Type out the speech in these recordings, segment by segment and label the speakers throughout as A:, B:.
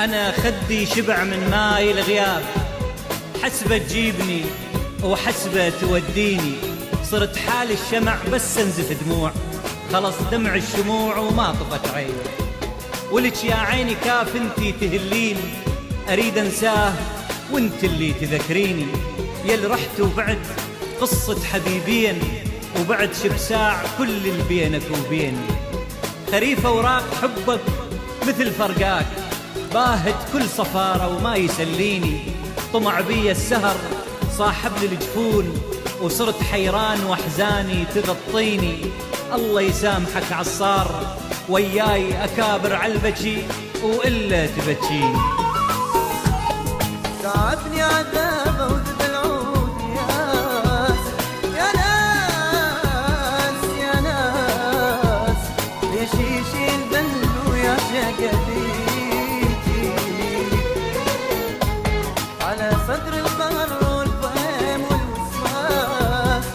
A: أنا خدي شبع من ماي الغياب، حسبة تجيبني وحسبة توديني، صرت حال الشمع بس انزف دموع، خلص دمع الشموع وما طفت عين. ولك يا عيني كاف انتي تهليني، أريد أنساه وانت اللي تذكريني، يل رحت وبعد قصة حبيبين، وبعد شبساع كل اللي بينك وبيني. خريف أوراق حبك مثل فرقاك، باهت كل صفارة وما يسليني، طمع بي السهر صاحب لي الجفون، وصرت حيران واحزاني تغطيني. الله يسامحك عصار، وياي أكابر عالبكي وإلا تبكيني.
B: تعبني عذابه وذب العود يا ناس يا ناس، ليش يشيل ذنبه يا شقديتي على صدر القمر والفهم والوسواس.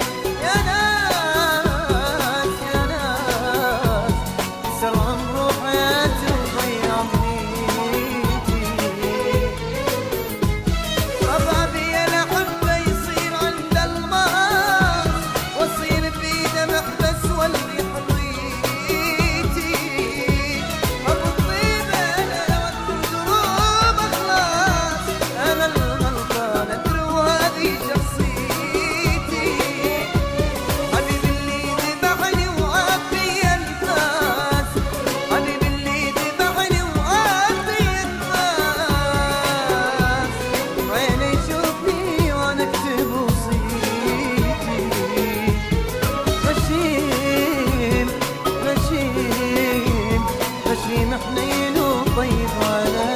B: يا ناس يا ناس، كسر عمره حياته وضيع بنيتي. ربابي انا حبه يصير عند الماس، واصير بيده محبس واللي حضيتي. ابو الطيب انا والدروب اخلاص، انا الغلطان ادري وهذه شخصيتي. حبيبي اللي ذبحني وعاد بي الناس، حبيبي اللي ذبحني وعاد بي الناس، عيني يشوفني وانا اكتب وصيتي. غشيم غشيم غشيم حنين وطيب على